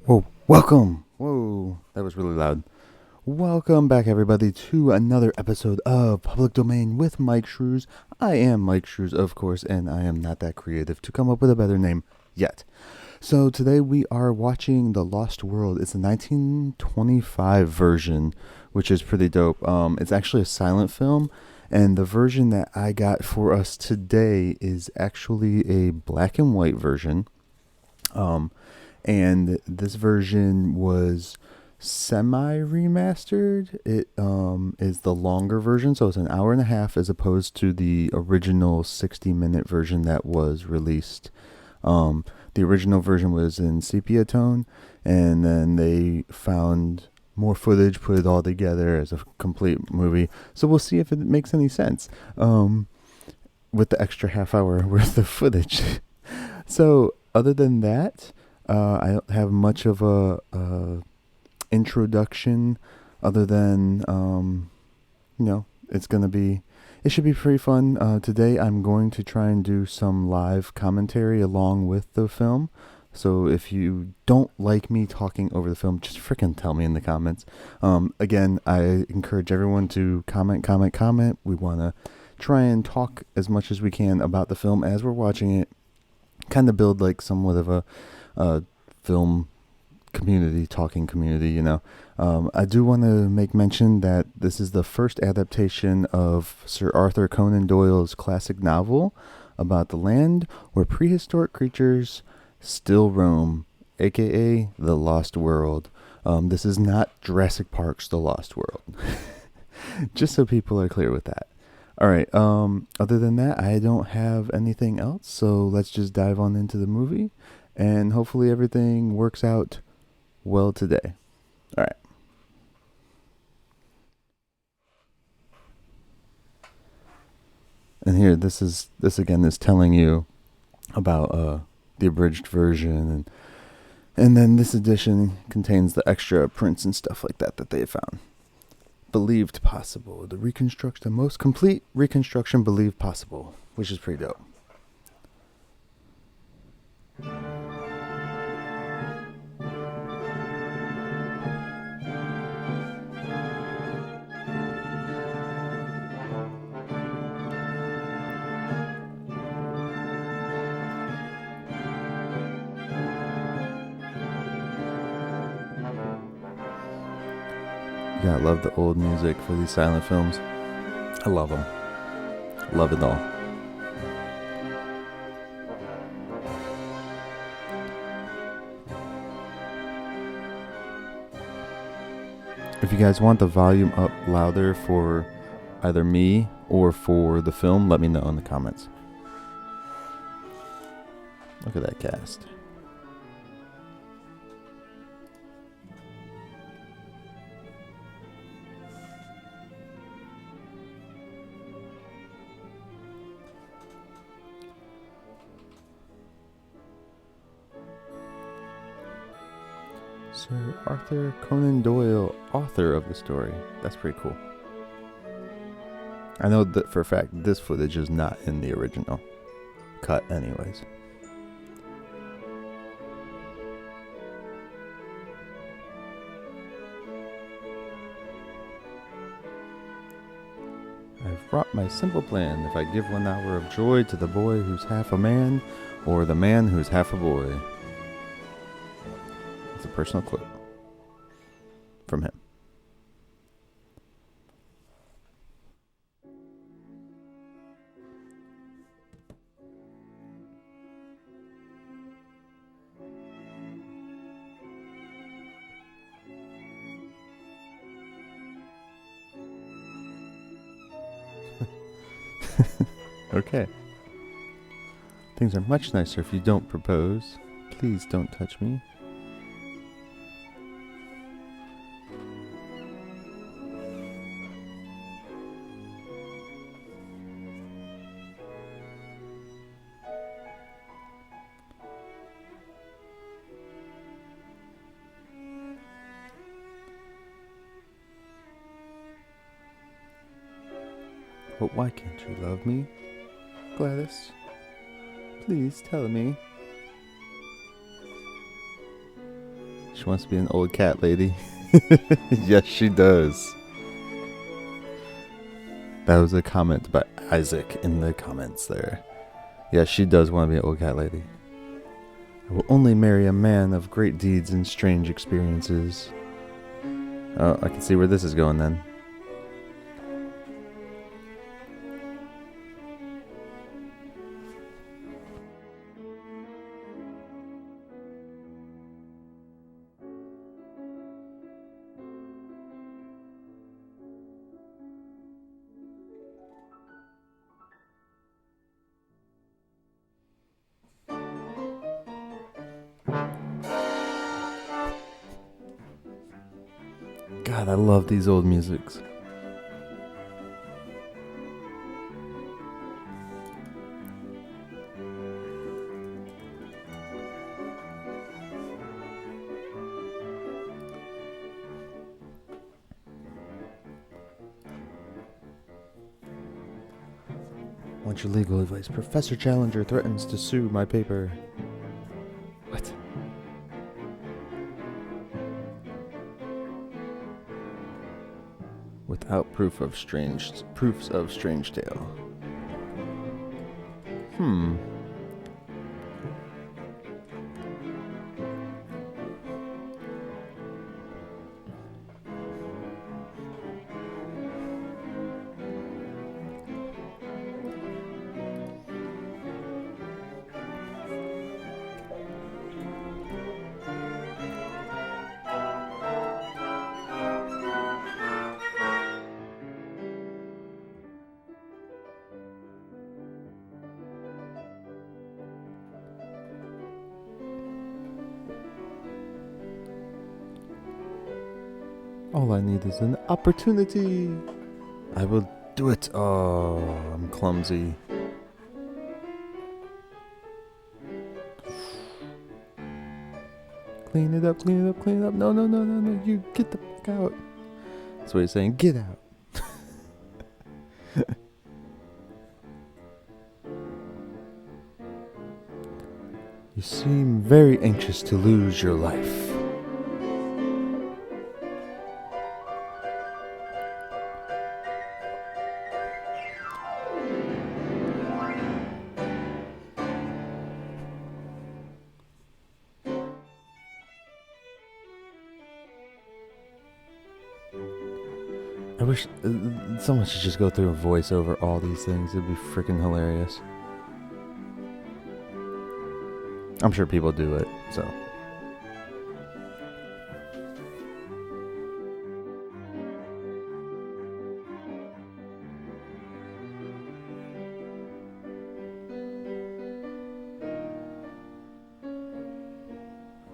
Whoa, welcome. Whoa, that was really loud. Welcome back, everybody, to another episode of Public Domain with Myke Shrews. I am Myke Shrews, of course, and I am not that creative to come up with a better name yet. So today we are watching The Lost World. It's a 1925 version, which is pretty dope. It's actually a silent film, and the version that I got for us today is actually a black and white version. And this version was semi-remastered. It is the longer version, so it's an hour and a half as opposed to the original 60-minute version that was released. The original version was in sepia tone, and then they found more footage, put it all together as a complete movie. So we'll see if it makes any sense with the extra half hour worth of footage. So other than that, I don't have much of a introduction other than, it should be pretty fun. Today I'm going to try and do some live commentary along with the film. So if you don't like me talking over the film, just freaking tell me in the comments. Again, I encourage everyone to comment. We want to try and talk as much as we can about the film as we're watching it. Kind of build like somewhat of a film community, talking community, I do want to make mention that this is the first adaptation of Sir Arthur Conan Doyle's classic novel about the land where prehistoric creatures still roam, aka The Lost World. This is not Jurassic Park's The Lost World. Just so people are clear with that. All right. Other than that, I don't have anything else. So let's just dive on into the movie, and hopefully everything works out well today. All right. And here, this again is telling you about the abridged version, and then this edition contains the extra prints and stuff like that they found. Believed possible. The most complete reconstruction believed possible, which is pretty dope. You gotta love the old music for these silent films. I love them. Love it all. If you guys want the volume up louder for either me or for the film, let me know in the comments. Look at that cast. Sir Arthur Conan Doyle, author of the story. That's pretty cool. I know that for a fact this footage is not in the original cut anyways. I've brought my simple plan. If I give 1 hour of joy to the boy who's half a man, or the man who's half a boy. It's a personal quote from him. Okay. Things are much nicer if you don't propose. Please don't touch me. But why can't you love me, Gladys? Please tell me. She wants to be an old cat lady. Yes, she does. That was a comment by Isaac in the comments there. Yes, she does want to be an old cat lady. I will only marry a man of great deeds and strange experiences. Oh, I can see where this is going then. God, I love these old musics. Want your legal advice? Professor Challenger threatens to sue my paper. What? Without proofs of strange tale. All I need is an opportunity. I will do it. Oh, I'm clumsy. Clean it up, clean it up, clean it up. No, no, no, no, no. You get the fuck out. That's what he's saying. Get out. You seem very anxious to lose your life. I wish someone should just go through a voice over all these things. It'd be freaking hilarious. I'm sure people do it, so.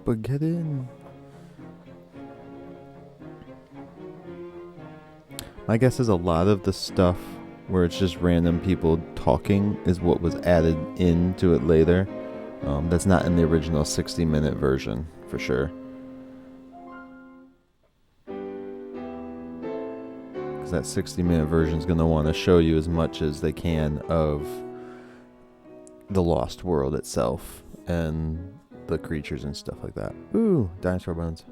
But get in. My guess is a lot of the stuff where it's just random people talking is what was added into it later. That's not in the original 60-minute version, for sure. Because that 60-minute version is going to want to show you as much as they can of the Lost World itself and the creatures and stuff like that. Ooh, dinosaur bones.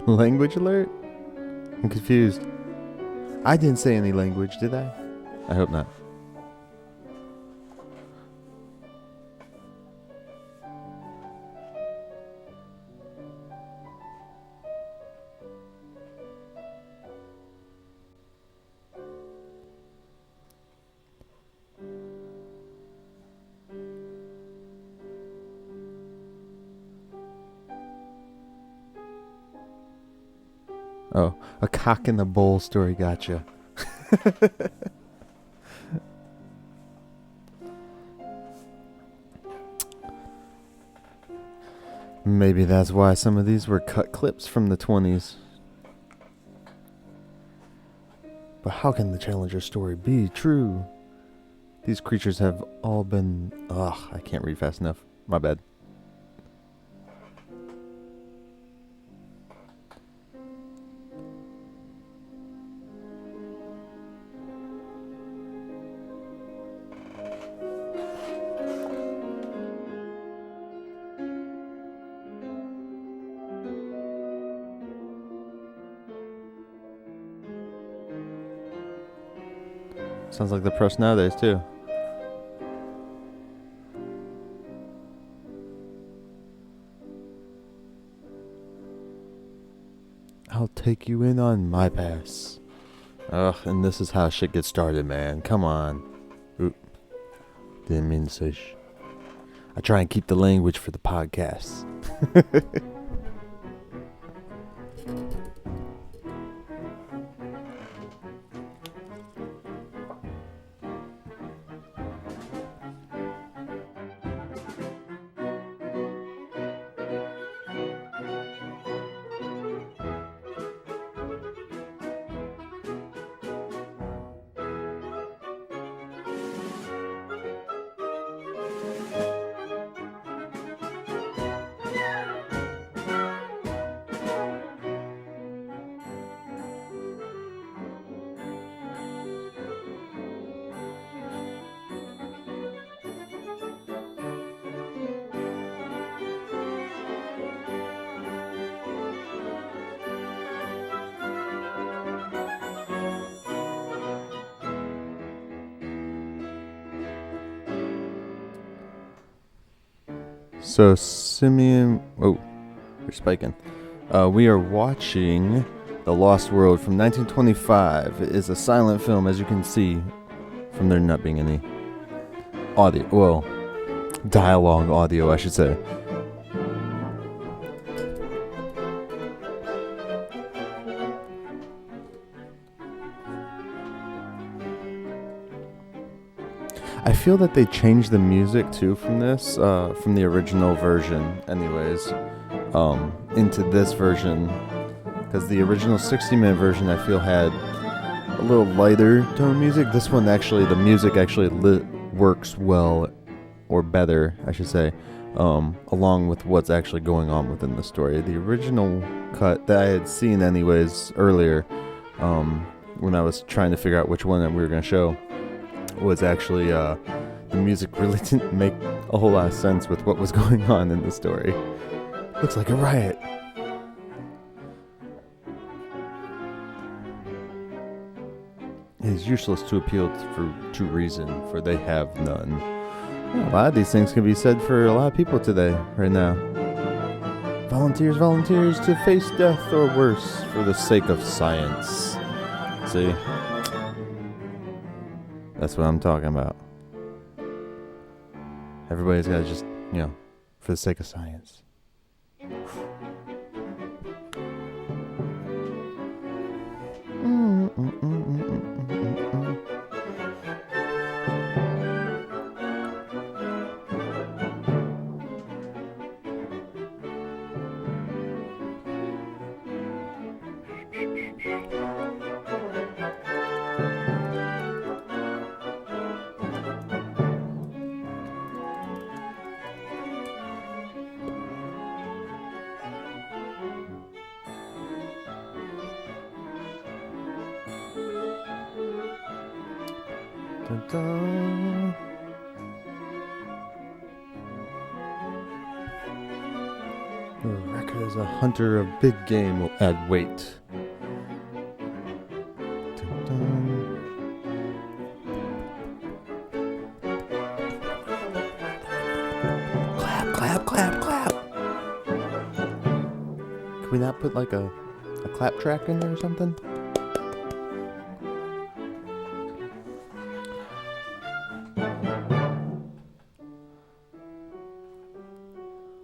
Language alert? I'm confused. I didn't say any language, did I? I hope not. Oh, a cock in the bowl story, gotcha. Maybe that's why some of these were cut clips from the 20s. But how can the Challenger story be true? These creatures have all been... Ugh, I can't read fast enough. My bad. Sounds like the press nowadays, too. I'll take you in on my pass. Ugh, and this is how shit gets started, man. Come on. Oop. Didn't mean to say sh. I try and keep the language for the podcasts. So, Simeon... Oh, you're spiking. We are watching The Lost World from 1925. It is a silent film, as you can see from there not being any audio. Well, dialogue audio, I should say. I feel that they changed the music too from this, from the original version, anyways, into this version, because the original 60-minute version I feel had a little lighter tone music. This one actually, the music actually works well, or better, I should say, along with what's actually going on within the story. The original cut that I had seen anyways earlier, when I was trying to figure out which one that we were going to show, was actually the music really didn't make a whole lot of sense with what was going on in the story. Looks like a riot. It is useless to appeal to reason, for they have none. Well, a lot of these things can be said for a lot of people today, right now. Volunteers to face death or worse for the sake of science. See? That's what I'm talking about. Everybody's got to just, for the sake of science. Dun-dun. The record is a hunter of big game will add weight. Dun-dun. Clap. Can we not put like a clap track in there or something?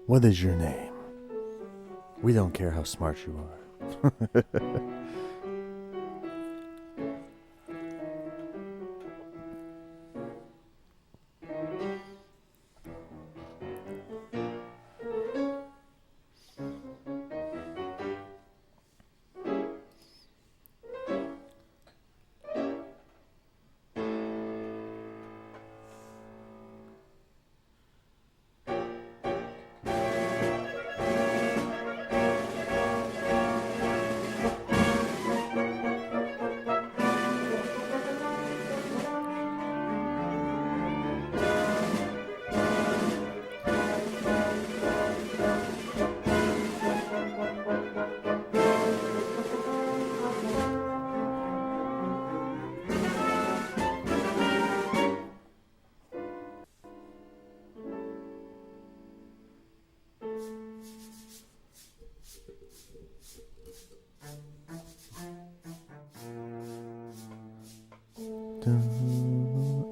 What is your name? We don't care how smart you are.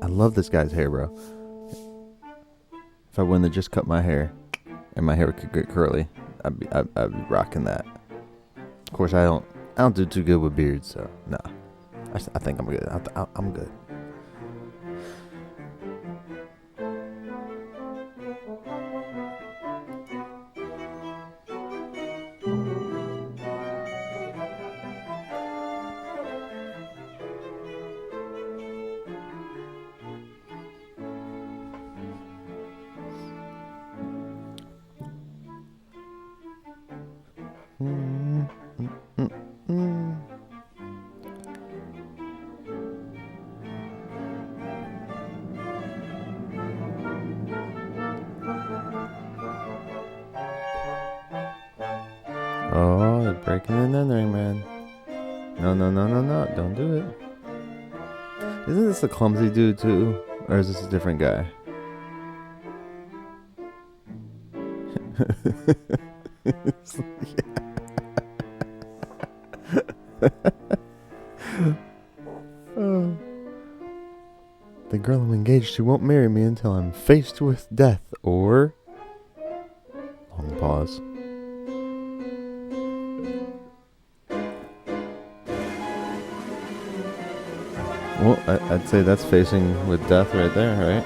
I love this guy's hair, bro. If I wouldn't have just cut my hair and my hair could get curly, I'd be rocking that. Of course, I don't do too good with beards, so nah. I think I'm good. I'm good. Oh, they're breaking and entering, man. No, don't do it. Isn't this a clumsy dude too? Or is this a different guy? It's like, oh. The girl I'm engaged to won't marry me until I'm faced with death, or... Long pause. Well, I'd say that's facing with death right there, right?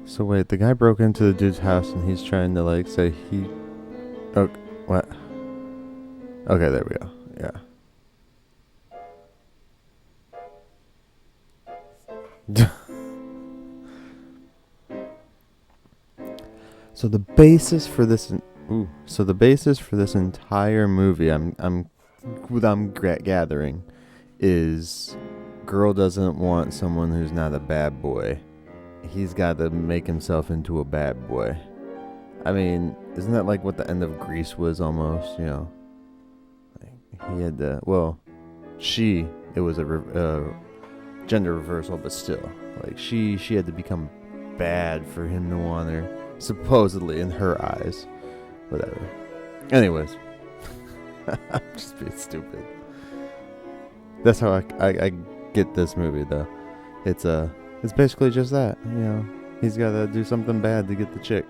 So wait, the guy broke into the dude's house and he's trying to like say he... Oh, what? Okay, there we go. Yeah. So the basis for this... So the basis for this entire movie, I'm gathering, is girl doesn't want someone who's not a bad boy. He's got to make himself into a bad boy. I mean, isn't that like what the end of Grease was almost, you know? Like he had to, well, it was a gender reversal, but still. Like she had to become bad for him to want her, supposedly in her eyes. Whatever. Anyways. I'm just being stupid. That's how I get this movie, though. It's basically just that, you know. He's got to do something bad to get the chick.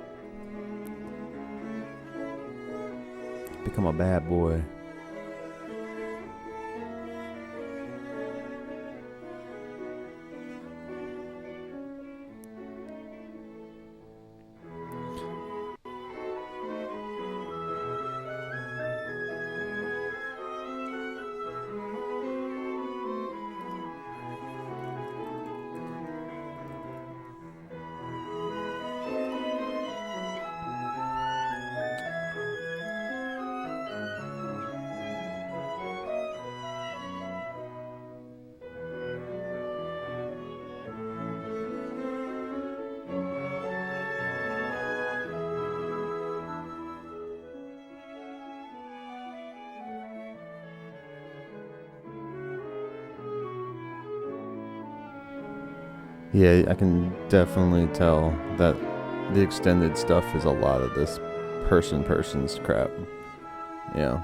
Become a bad boy. Yeah, I can definitely tell that the extended stuff is a lot of this person's crap. Yeah.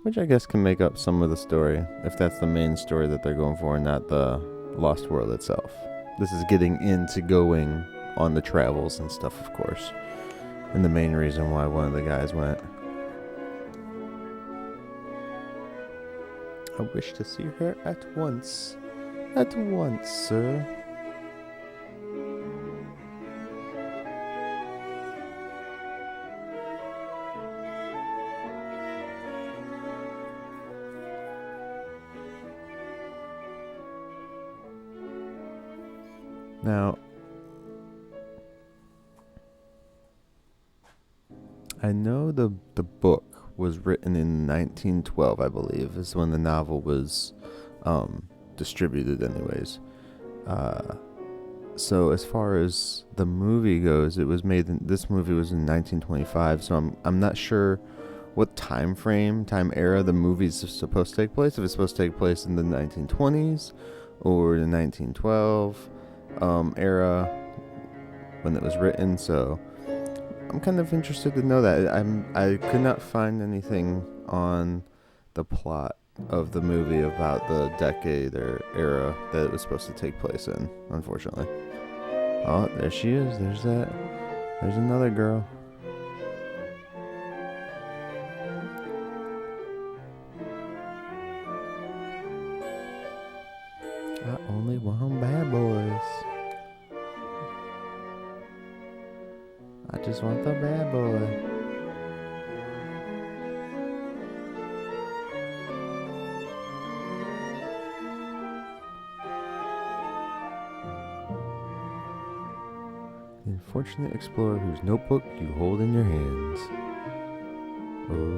Which I guess can make up some of the story, if that's the main story that they're going for and not the Lost World itself. This is getting into going on the travels and stuff, of course. And the main reason why one of the guys went. I wish to see her at once. At once, sir. Now, I know the book was written in 1912, I believe, is when the novel was distributed anyways. So as far as the movie goes, it was this movie was in 1925, so I'm not sure what time era the movie's supposed to take place, if it's supposed to take place in the 1920s or the 1912 era when it was written, so I'm kind of interested to know that. I could not find anything on the plot of the movie about the decade or era that it was supposed to take place in, unfortunately. Oh, there she is. There's another girl. I only want bad boys. I just want the bad boy. The unfortunate explorer whose notebook you hold in your hands. Oh.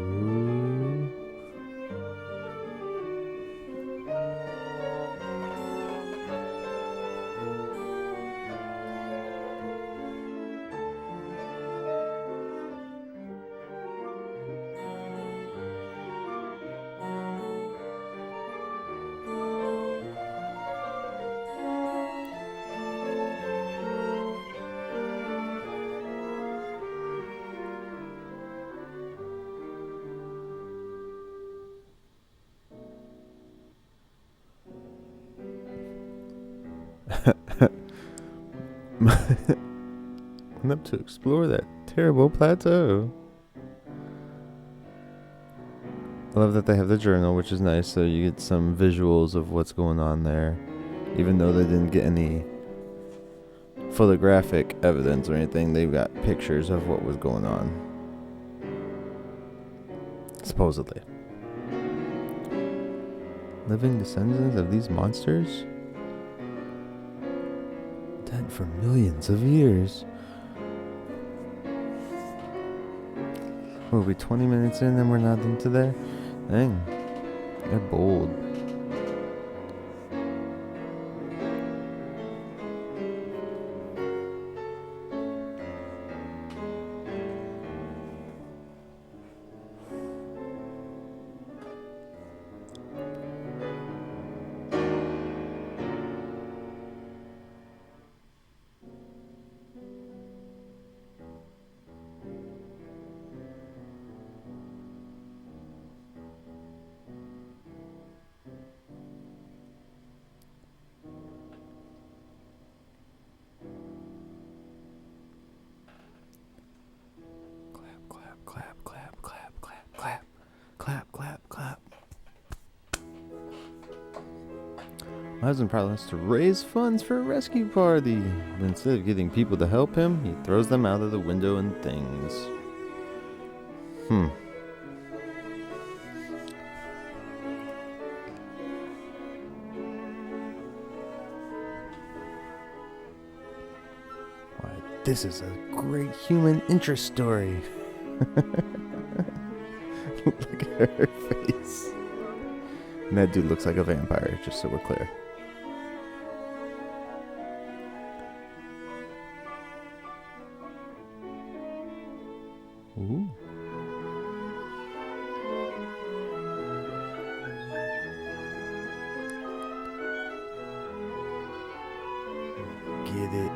Went up to explore that terrible plateau. I love that they have the journal, which is nice, so you get some visuals of what's going on there, even though they didn't get any photographic evidence or anything. They've got pictures of what was going on, supposedly. Living descendants of these monsters? Dead for millions of years. We'll be 20 minutes in and we're not into there? Dang. They're bold. My husband probably wants to raise funds for a rescue party, but instead of getting people to help him, he throws them out of the window and things. Why, this is a great human interest story. Look at her face. And that dude looks like a vampire, just so we're clear. Ooh. Get it.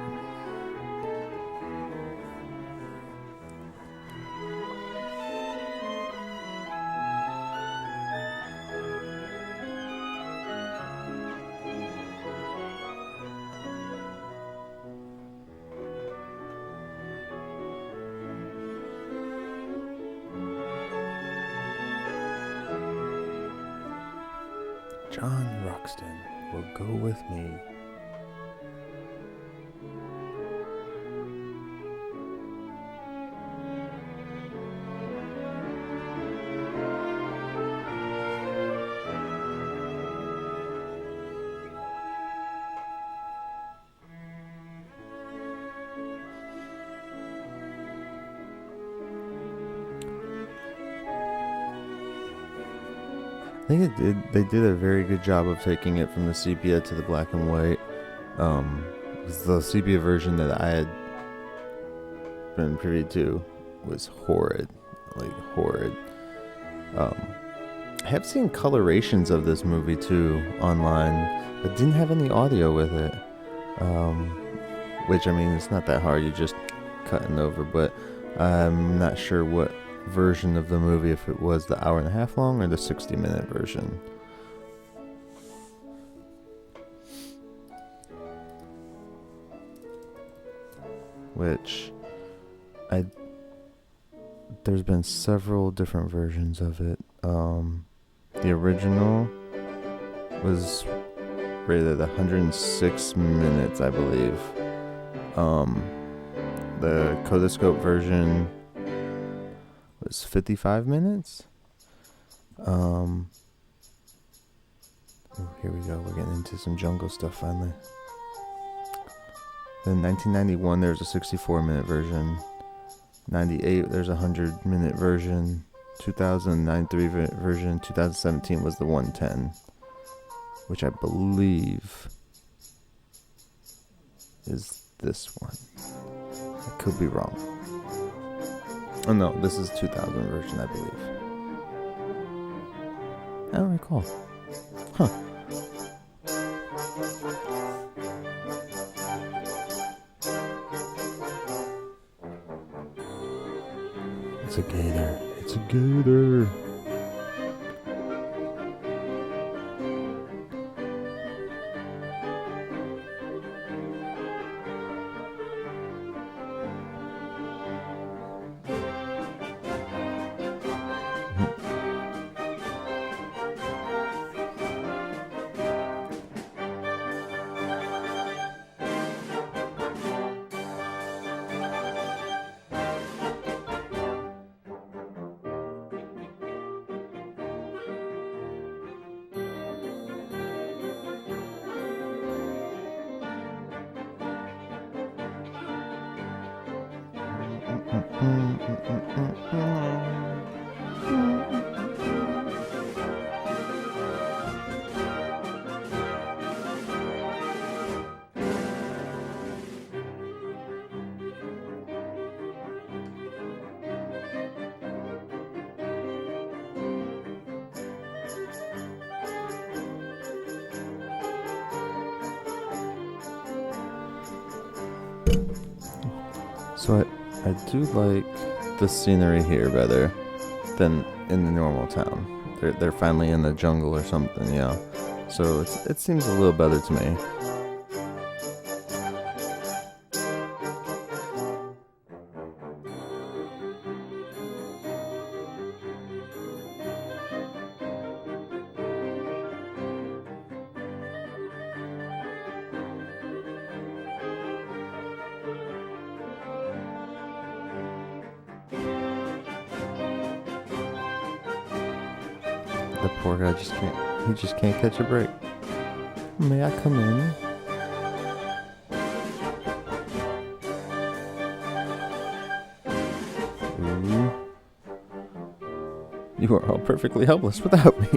John Roxton will go with me. I think they did a very good job of taking it from the sepia to the black and white. The sepia version that I had been privy to was horrid, like horrid. I have seen colorations of this movie too online, but didn't have any audio with it. Which, I mean, it's not that hard, you're just cutting over, but I'm not sure what version of the movie, if it was the hour and a half long or the 60-minute version. Which there's been several different versions of it. The original was rated 106 minutes, I believe. The Kodascope version was 55 minutes. Oh, here we go. We're getting into some jungle stuff finally. Then 1991, there's a 64-minute version. 98, there's a 100-minute version. 2009 3-minute version. 2017 was the 110, which I believe is this one. I could be wrong. Oh no, this is 2000 version, I believe. I don't recall. Huh. It's a gator. It's a gator. So I do like the scenery here better than in the normal town. They're finally in the jungle or something, you know. So it seems a little better to me. The poor guy just can't catch a break. May I come in? Ooh. You are all perfectly helpless without me.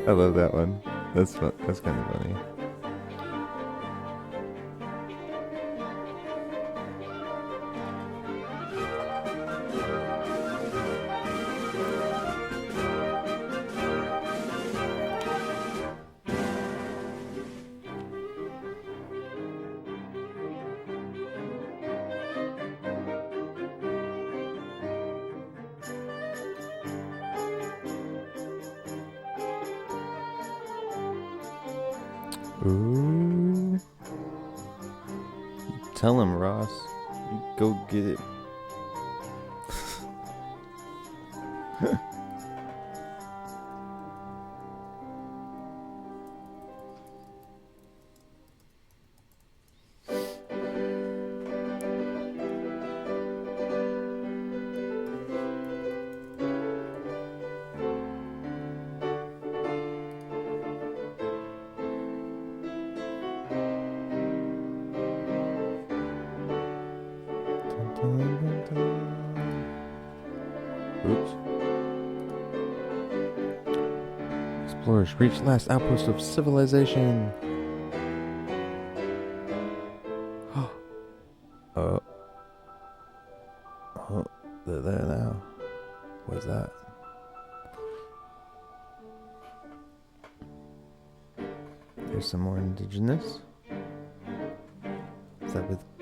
I love that one. That's fun. That's kind of funny. Ooh. Tell him, Ross. You go get it. Oops. Explorers reach last outpost of civilization. Oh, they're there now. What's that? There's some more indigenous.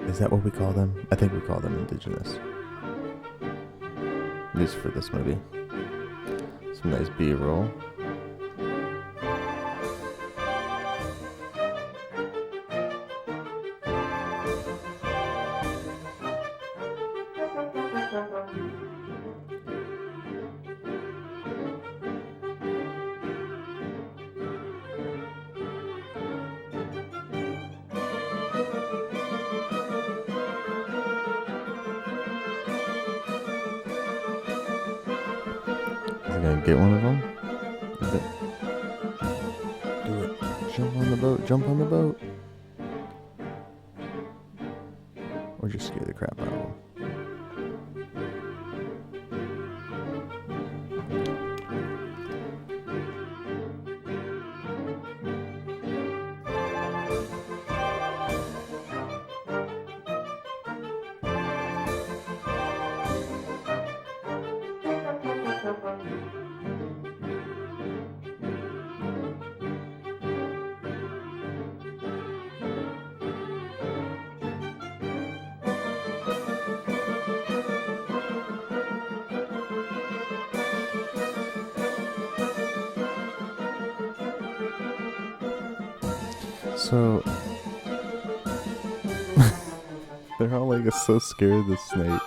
Is that what we call them? I think we call them indigenous. At least for this movie. Some nice B-roll. Is it gonna get one of them? Is it? Do it. Jump on boat, jump on the boat. Or just scare the crap out of them. So they're all like so scared of the snake.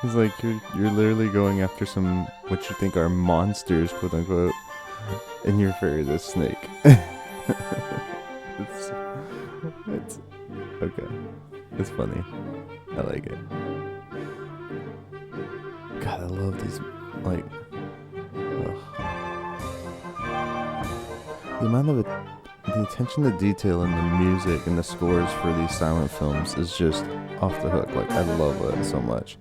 It's like you're literally going after some what you think are monsters, quote unquote, and you're afraid of the snake. it's okay. It's funny. I like it. God, I love these. Like, ugh. The amount of the attention to detail in the music and the scores for these silent films is just off the hook. Like, I love it so much.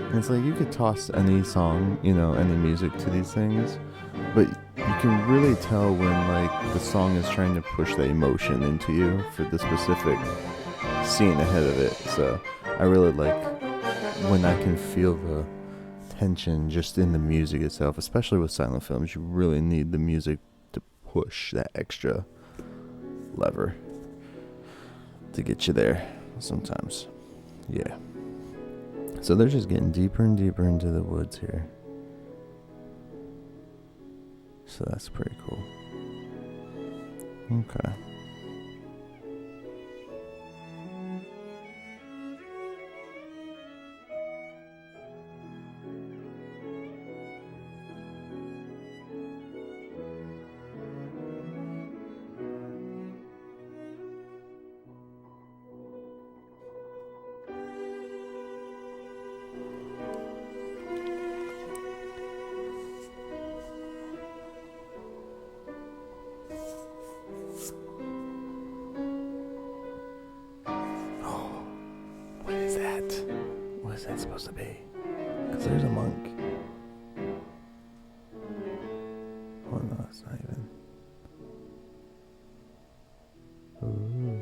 And it's like you could toss any song, you know, any music to these things, but you can really tell when like the song is trying to push the emotion into you for the specific scene ahead of it. So I really like when I can feel the tension just in the music itself, especially with silent films. You really need the music to push that extra lever to get you there sometimes. Yeah. So they're just getting deeper and deeper into the woods here. So that's pretty cool. Okay. What is that supposed to be? Because there's a monk. Oh no, it's not even. Ooh.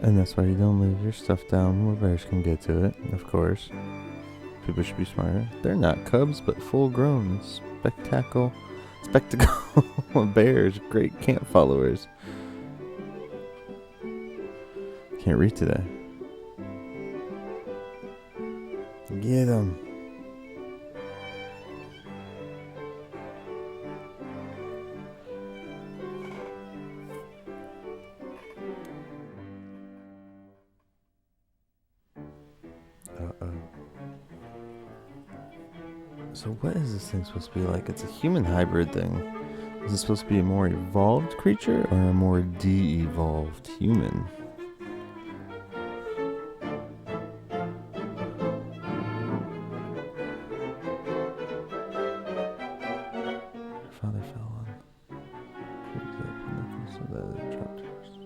And that's why you don't leave your stuff down where bears can get to it, of course. People should be smarter. They're not cubs, but full-grown, spectacle bears, great camp followers. Can't read today. Get 'em. So what is this thing supposed to be like? It's a human hybrid thing. Is it supposed to be a more evolved creature or a more de-evolved human? Her father fell on. So that it dropped first.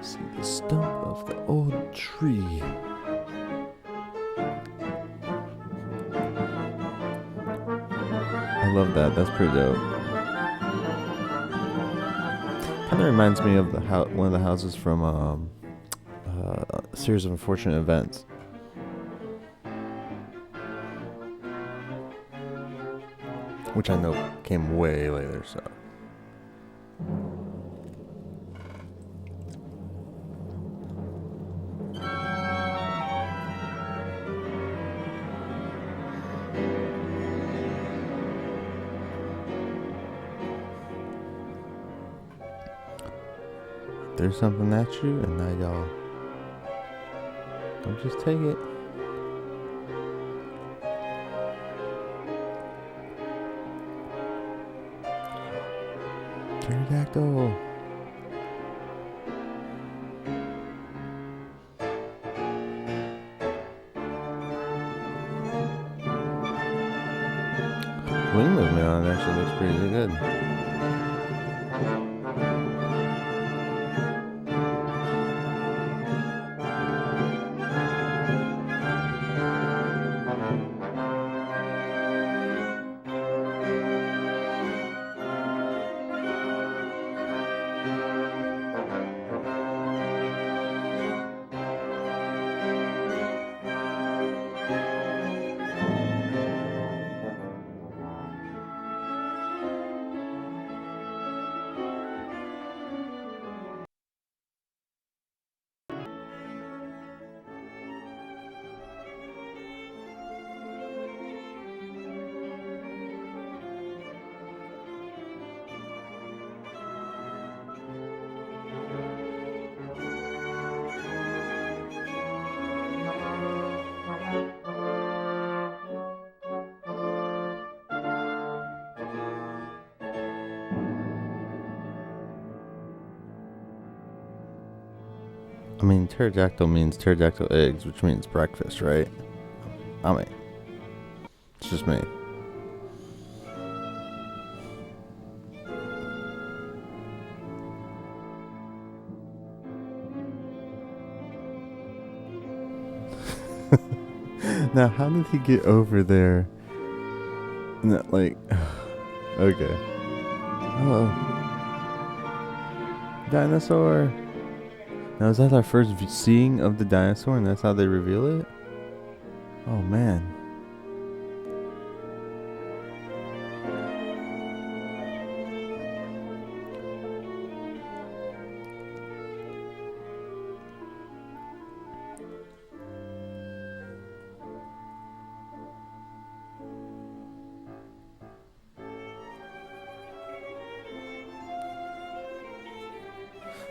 See the stump of the old tree. I love that. That's pretty dope. Kind of reminds me of the one of the houses from a series of unfortunate events. Which I know came way later, so. There's something at you, and now y'all Don't just take it. Pterodactyl. Wing movement on it actually looks pretty good. I mean, pterodactyl means pterodactyl eggs, which means breakfast, right? I mean, it's just me. Now, how did he get over there? Not like, okay. Oh, dinosaur. Now, is that our first seeing of the dinosaur, and that's how they reveal it? Oh man.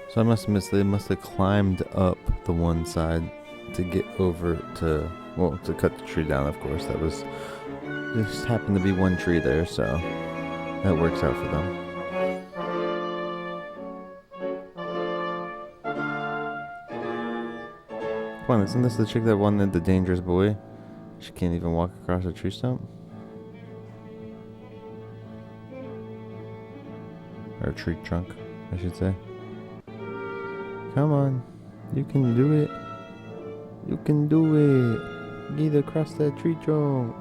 So I must have missed, they must have climbed up the one side to get over to, well, to cut the tree down, of course. That was, there just happened to be one tree there, so that works out for them. Come on, isn't this the chick that wanted the dangerous boy? She can't even walk across a tree stump? Or a tree trunk, I should say. Come on, you can do it. You can do it. Get across that tree trunk.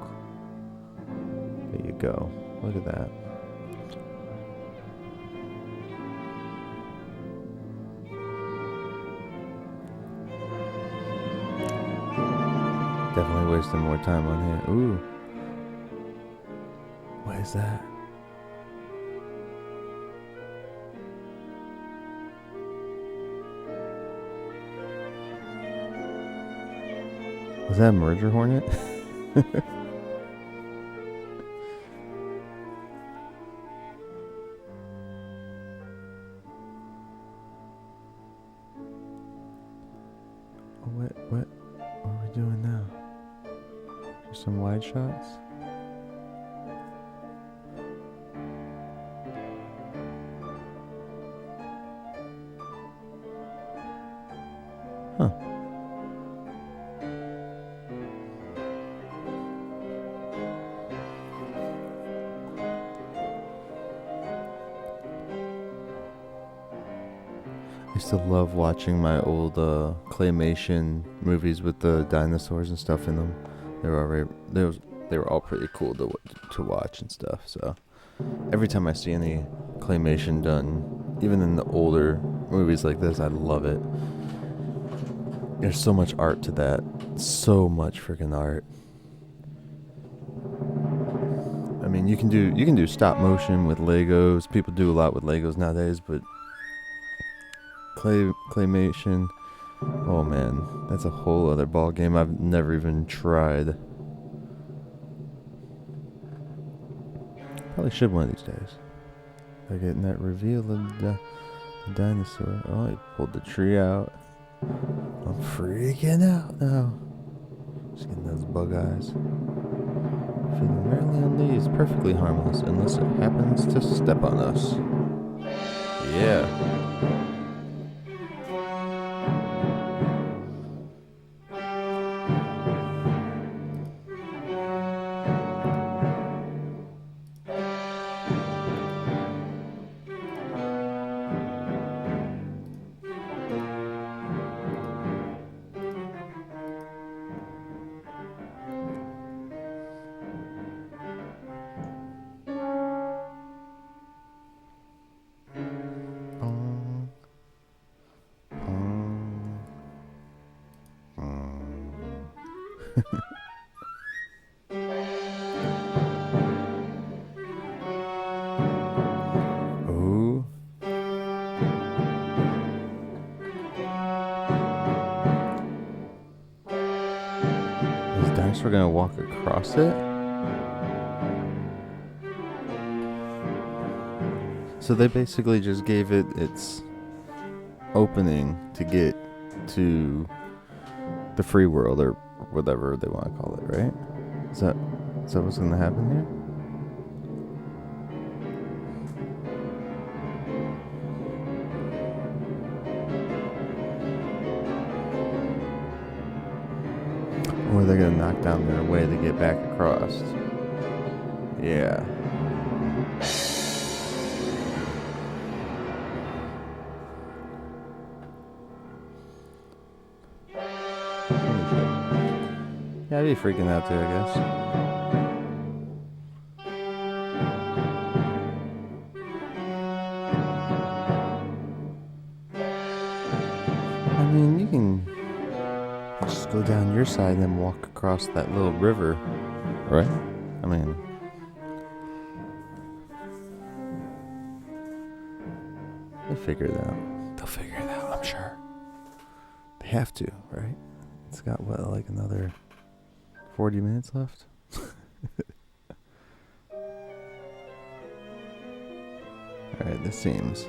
There you go. Look at that. Definitely wasting more time on here. Ooh. What is that? Was that a murder hornet? What are we doing now? Just some wide shots? Huh. I used to love watching my old claymation movies with the dinosaurs and stuff in them. They were all pretty cool to watch and stuff. So every time I see any claymation done, even in the older movies like this, I love it. There's so much art to that. So much freaking art. I mean, you can do stop motion with Legos. People do a lot with Legos nowadays, but claymation, oh man, that's a whole other ball game I've never even tried. Probably should one of these days. By getting that reveal of the dinosaur. Oh, he pulled the tree out. I'm freaking out now. Just getting those bug eyes. Feeling merrily unleashed, perfectly harmless, unless it happens to step on us. Yeah. Oh. Is the dinosaur gonna walk across it? So they basically just gave it its opening to get to the free world, or whatever they want to call it, right? Is that what's gonna happen here? Or are they gonna knock down their way to get back across? Yeah. Yeah, I'd be freaking out too, I guess. I mean, you can just go down your side and then walk across that little river, right? I mean, they'll figure it out. They'll figure it out, I'm sure. They have to, right? It's got, what, like another 40 minutes left? Alright, this seems...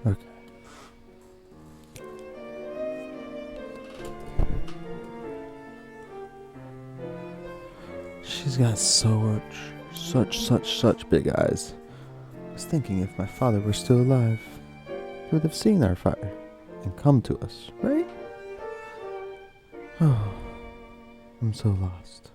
Okay. She's got such big eyes. I was thinking if my father were still alive, he would have seen our fire and come to us, right? Oh, I'm so lost.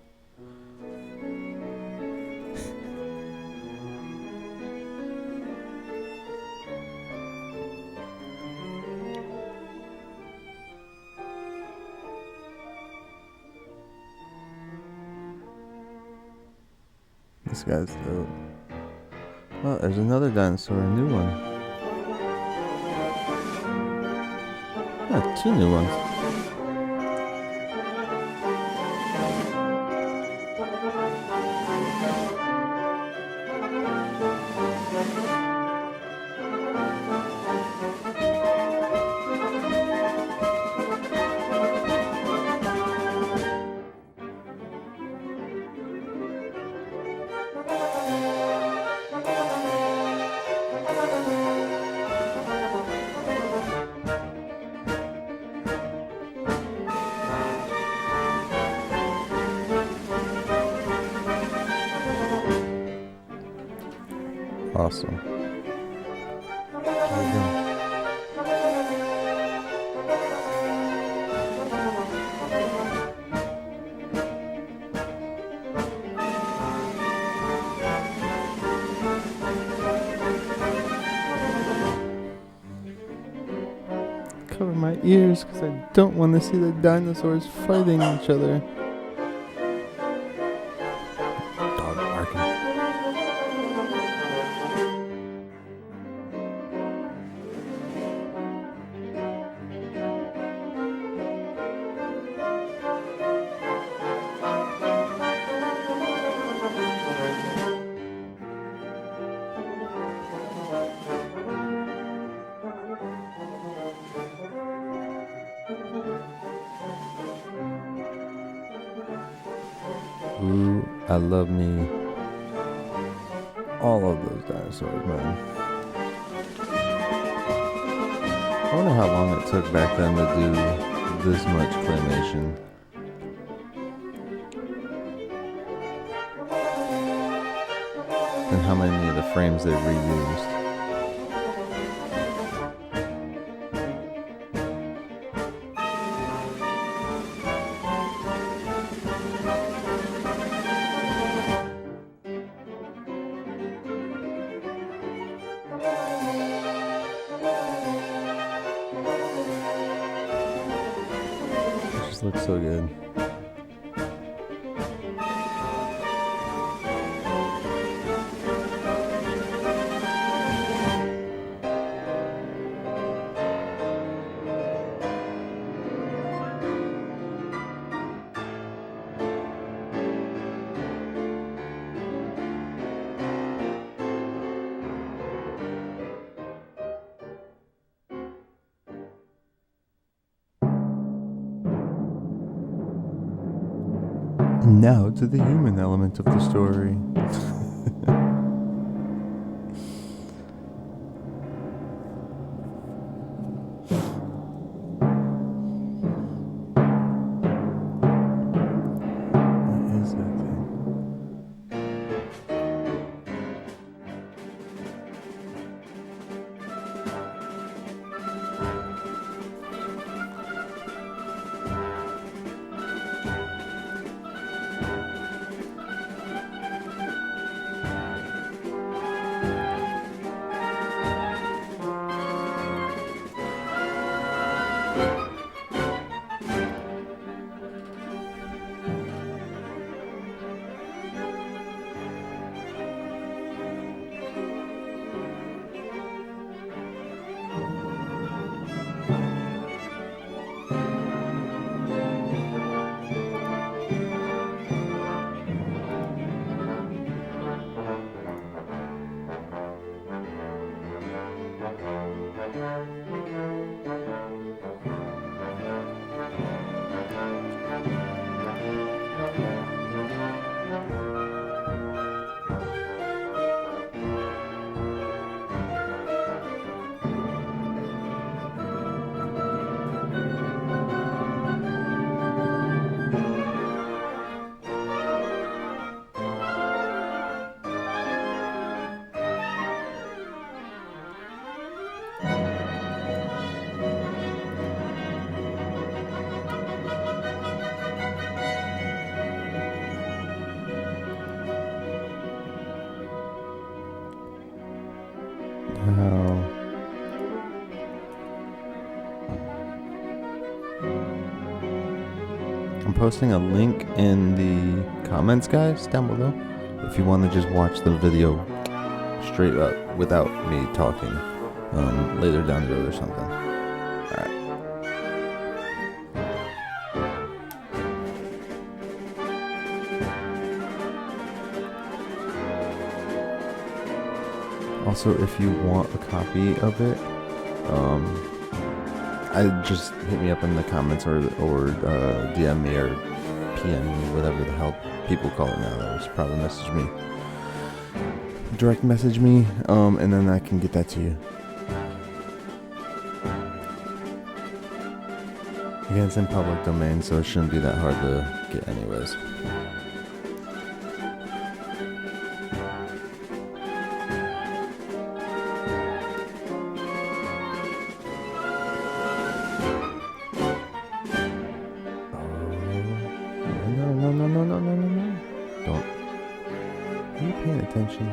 This guy's dope. Well, there's another dinosaur, a new one. 2 new ones. Awesome. Cover my ears because I don't want to see the dinosaurs fighting each other. Dog barking. Ooh, I love me all of those dinosaurs, man. I wonder how long it took back then to do this much claymation. And how many of the frames they reused. Looks so good. Now to the human element of the story. What is that thing? I'm posting a link in the comments, guys, down below, if you want to just watch the video straight up without me talking later down the road or something. Alright. Also, if you want a copy of it, I just hit me up in the comments or DM me or PM me, whatever the hell people call it nowadays. Probably message me, direct message me, and then I can get that to you. Again, it's in public domain, so it shouldn't be that hard to get anyways. No. Don't. Are you paying attention?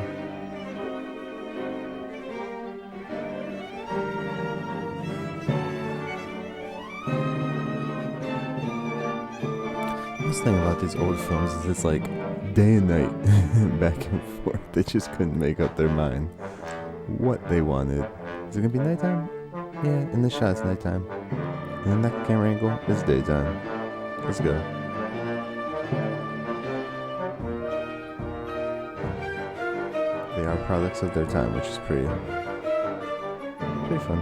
This thing about these old films is it's like day and night, back and forth. They just couldn't make up their mind what they wanted. Is it gonna be nighttime? Yeah, in the shot's nighttime. And then that camera angle is daytime. Let's go. They are products of their time, which is pretty fun.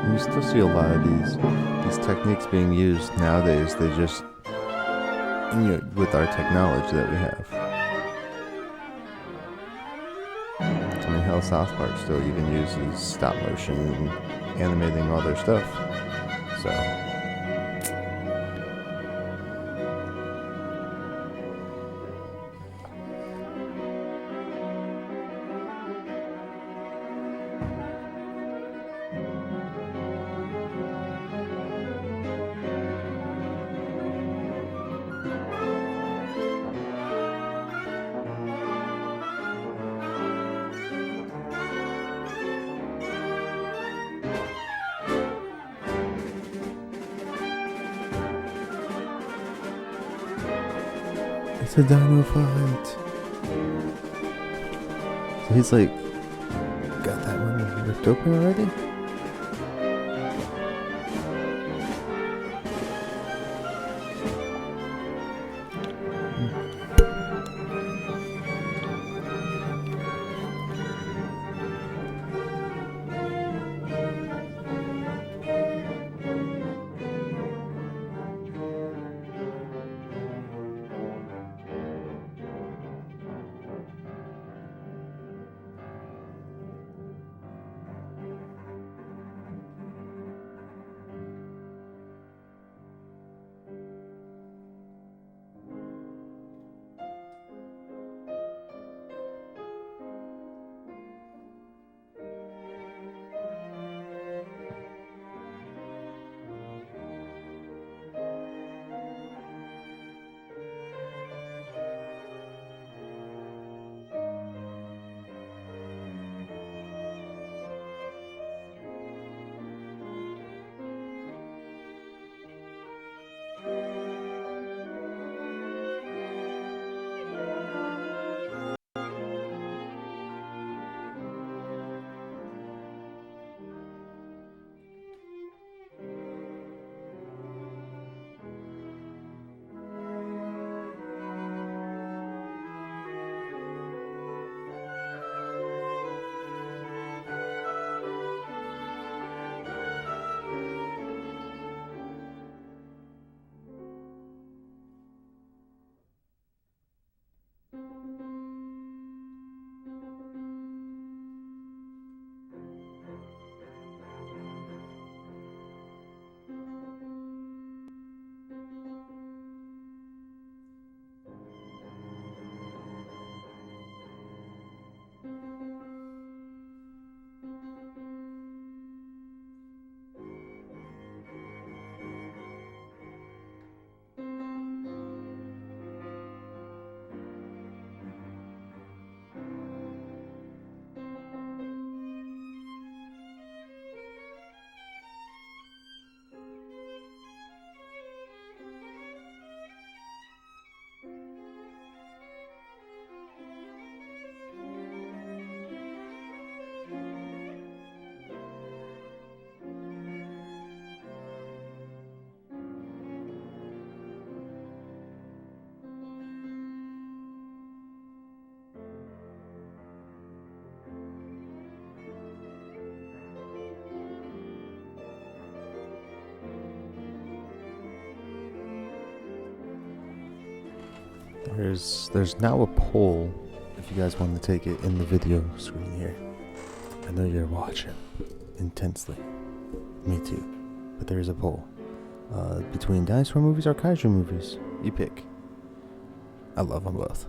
And you still see a lot of these techniques being used nowadays. They just, with our technology that we have. I mean, hell, South Park still even uses stop motion and animating all their stuff. So. It's a dino fight. So he's like, got that one ripped open already? There's now a poll if you guys want to take it in the video screen here. I know you're watching intensely. Me too. But there is a poll. Between dinosaur movies or kaiju movies. You pick. I love them both.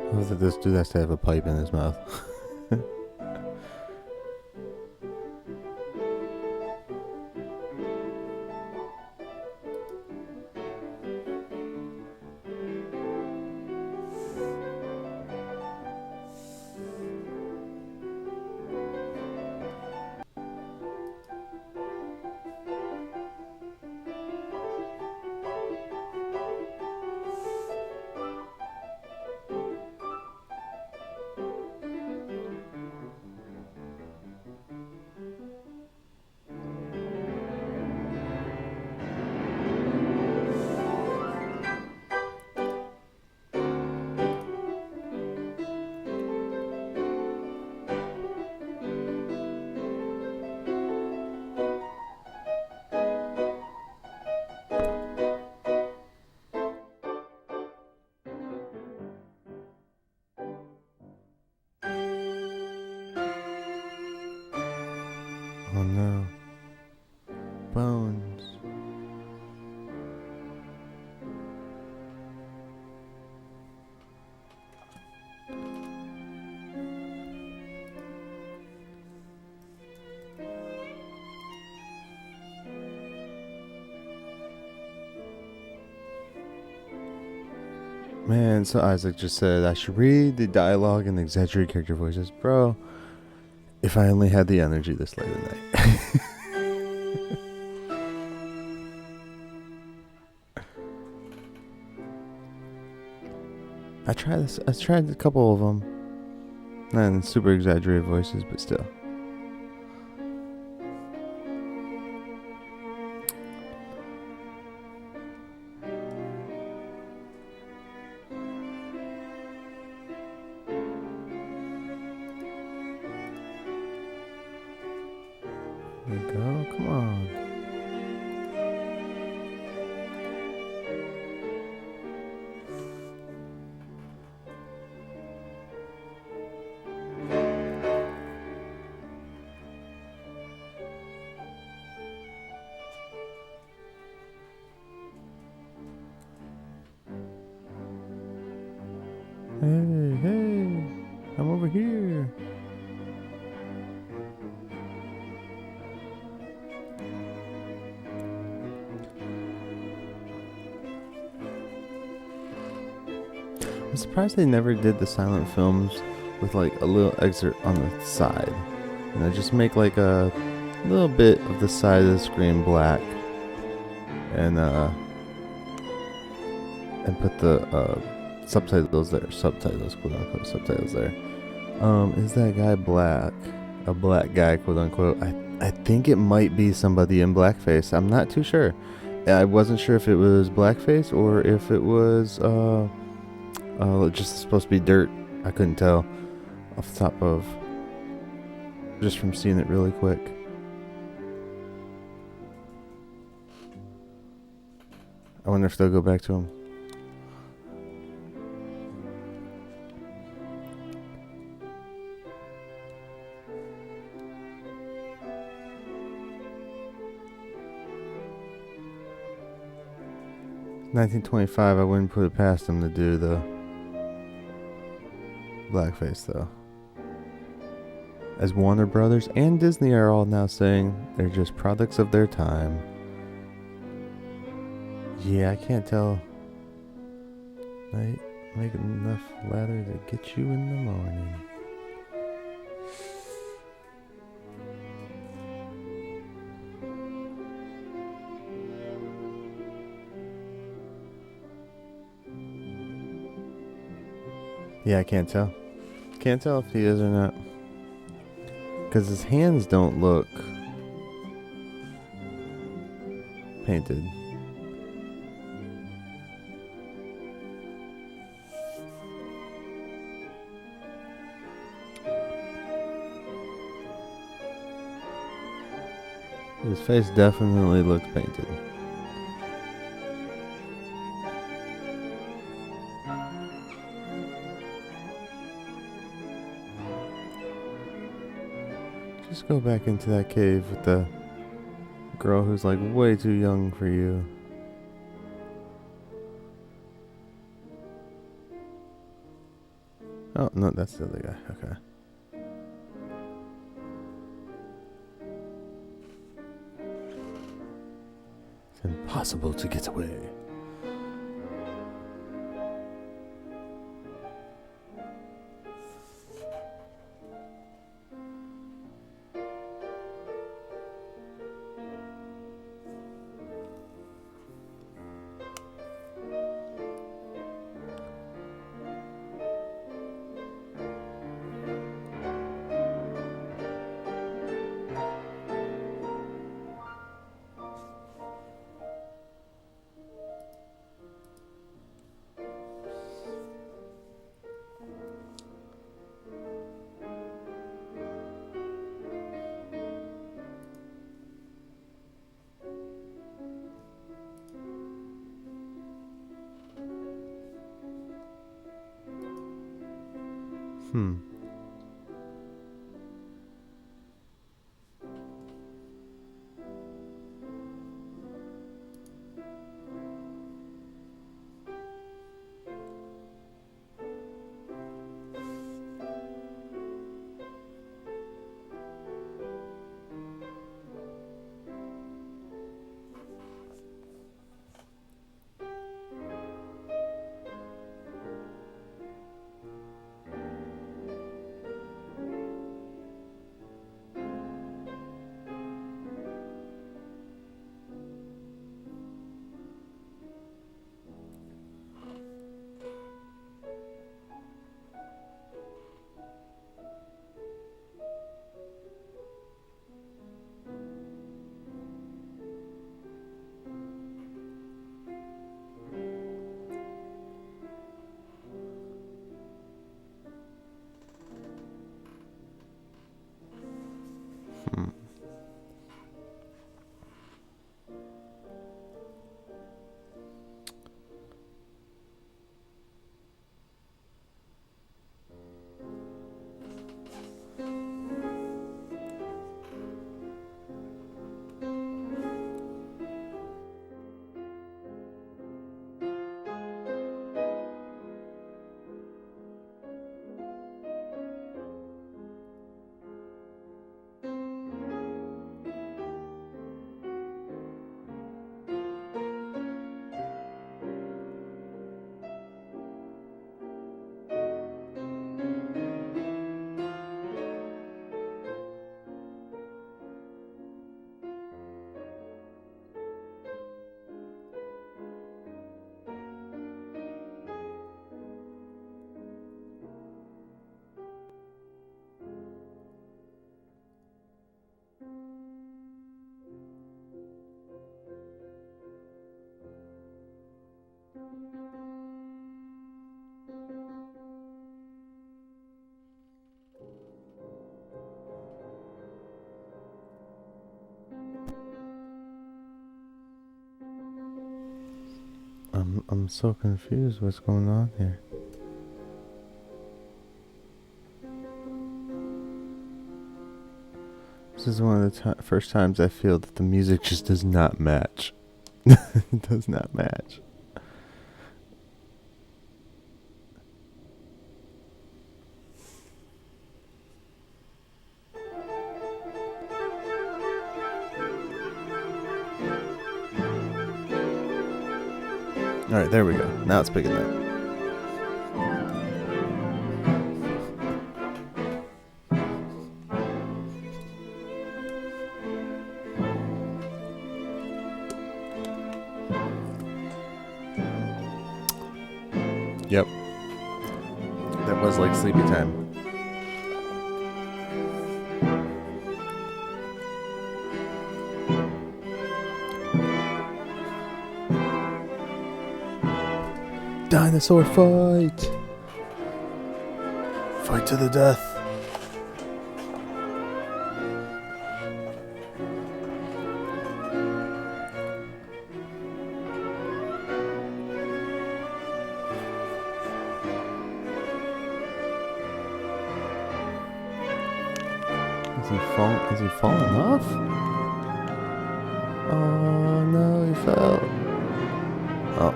I love that this dude has to have a pipe in his mouth. Oh no. Bones. Man, so Isaac just said I should read the dialogue and exaggerate character voices. Bro, if I only had the energy this late at night. I tried a couple of them. And super exaggerated voices, but still. There we go, come on. Hey, I'm over here. I'm surprised they never did the silent films with like a little excerpt on the side. You know, just make like a little bit of the side of the screen black, and put the subtitles there. Subtitles, quote unquote, subtitles there. Is that guy black? A black guy, quote unquote. I think it might be somebody in blackface. I'm not too sure. I wasn't sure if it was blackface or if it was just supposed to be dirt. I couldn't tell off the top of just from seeing it really quick. I wonder if they'll go back to him. $1925, I wouldn't put it past them to do though. blackface, though. As Warner Brothers and Disney are all now saying they're just products of their time. Yeah, I can't tell. Might make enough lather to get you in the morning. Yeah, I can't tell. Can't tell if he is or not. Because his hands don't look painted. His face definitely looks painted. Just go back into that cave with the girl who's like way too young for you. Oh, no, that's the other guy. Okay. It's impossible to get away. Hmm. I'm so confused. What's going on here? This is one of the first times I feel that the music just does not match. It does not match. Alright, there we go. Now it's picking up. Yep. That was like sleepy time. Dinosaur fight! Fight to the death. Is he falling off? Oh no, he fell. Oh.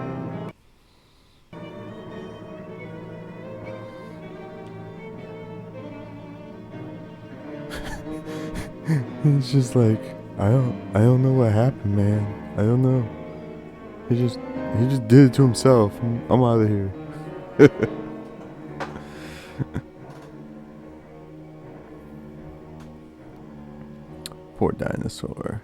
He's just like, I don't know what happened, man. I don't know. He just did it to himself. I'm out of here. Poor dinosaur.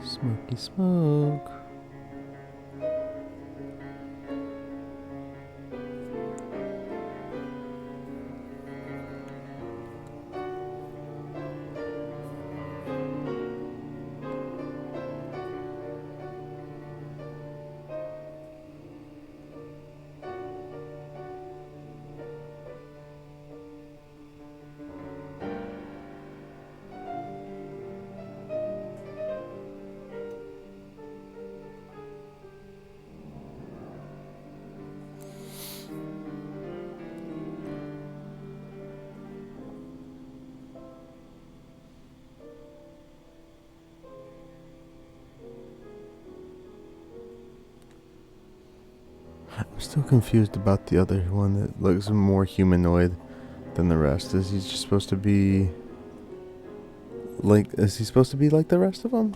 Smoky smoke. I'm still confused about the other one that looks more humanoid than the rest. Is he just supposed to be like the rest of them?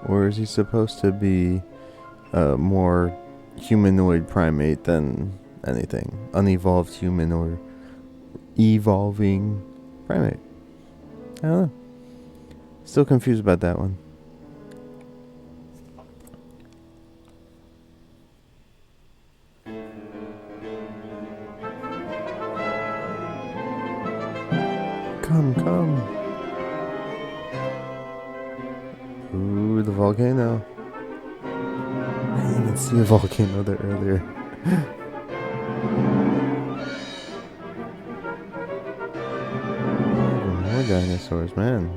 Or is he supposed to be more humanoid primate than anything? Unevolved human or evolving primate? I don't know. Still confused about that one. Come. Ooh, the volcano. I didn't even see a volcano there earlier. Even more dinosaurs, man.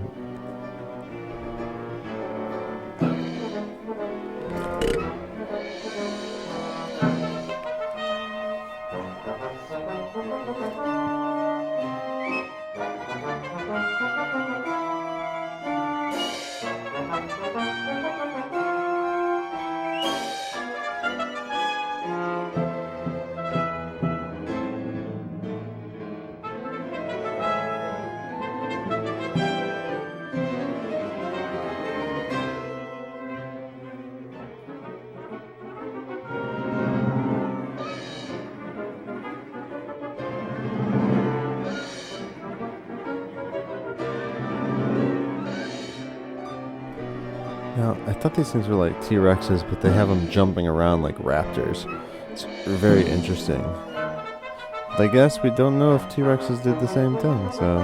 Now, I thought these things were like T-Rexes, but they have them jumping around like raptors. It's very interesting. But I guess we don't know if T-Rexes did the same thing, so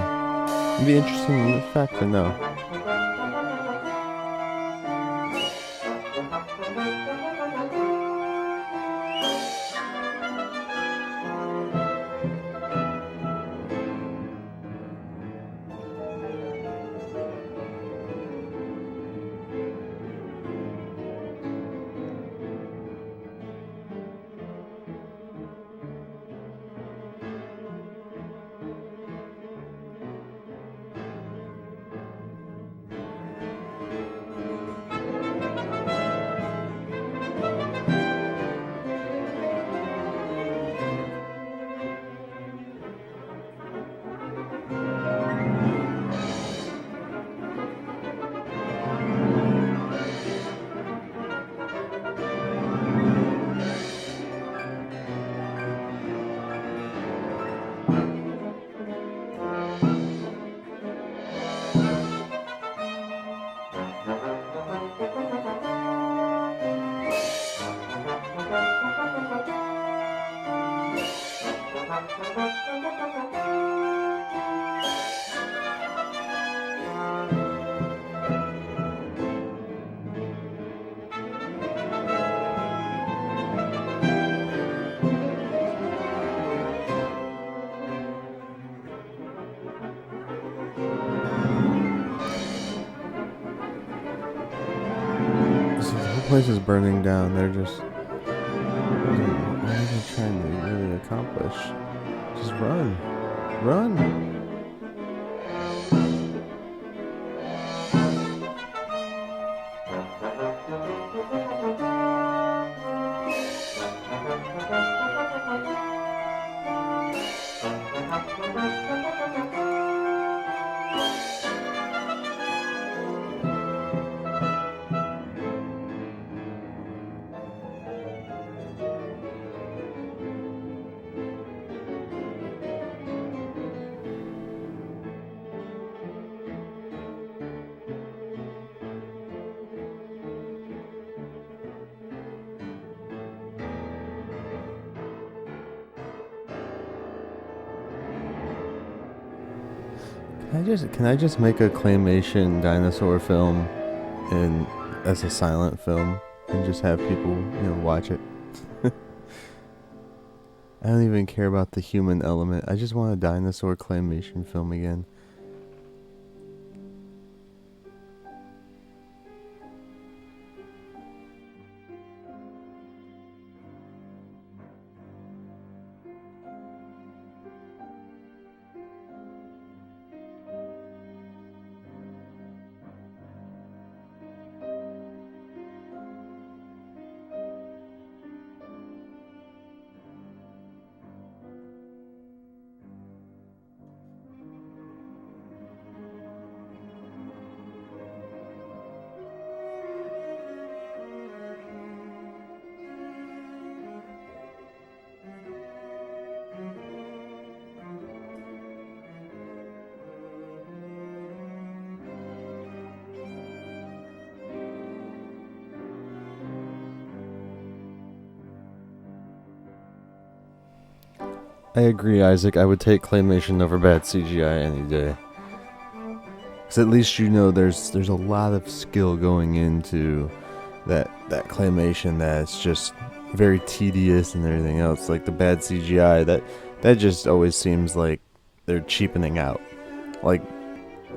it'd be interesting fact to know. So the whole place is burning down. They're just... What are they trying to really accomplish? Just run. Run! Can I just make a claymation dinosaur film as a silent film and just have people, watch it? I don't even care about the human element. I just want a dinosaur claymation film again. I agree, Isaac. I would take claymation over bad CGI any day. Because at least there's a lot of skill going into that claymation that's just very tedious and everything else. Like the bad CGI, that just always seems like they're cheapening out. Like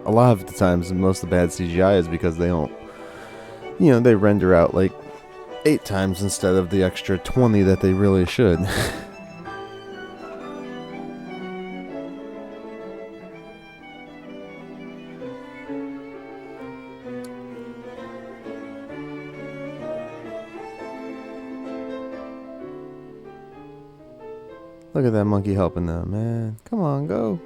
a lot of the times, most of the bad CGI is because they don't, they render out like 8 times instead of the extra 20 that they really should. Look at that monkey helping them, man. Come on, go.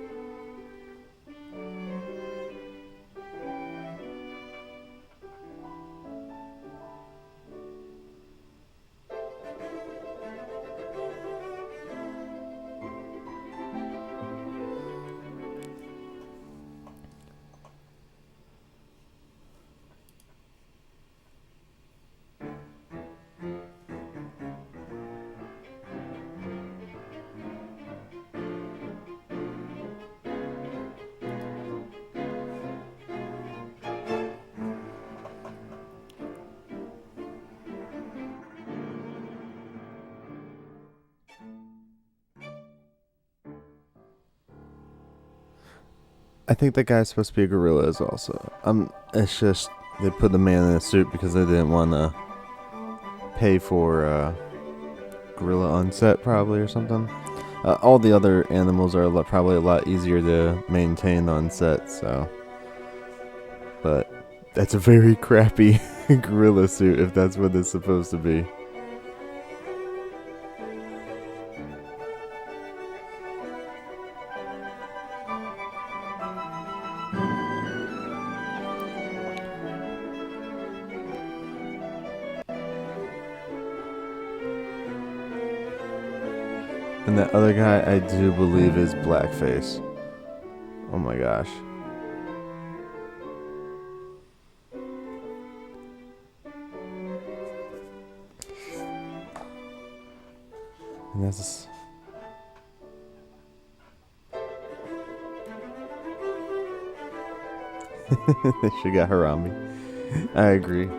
I think that guy's supposed to be a gorilla as also. It's just they put the man in a suit because they didn't want to pay for gorilla on set, probably, or something. All the other animals are probably a lot easier to maintain on set, so. But that's a very crappy gorilla suit if that's what it's supposed to be. And that other guy, I do believe, is blackface. Oh my gosh. And that's... She got Harambe. I agree.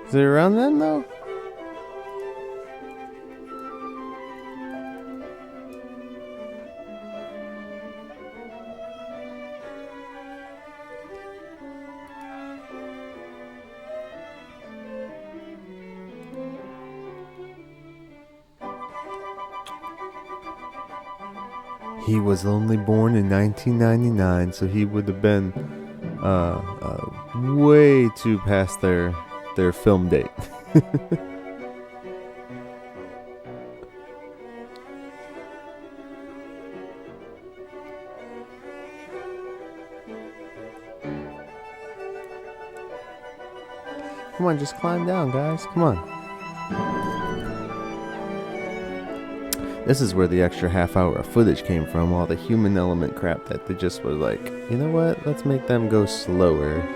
Is it around then though? He was only born in 1999, so he would have been way too past their film date. Come on, just climb down, guys. Come on. This is where the extra half hour of footage came from, all the human element crap that they just were like, you know what, let's make them go slower.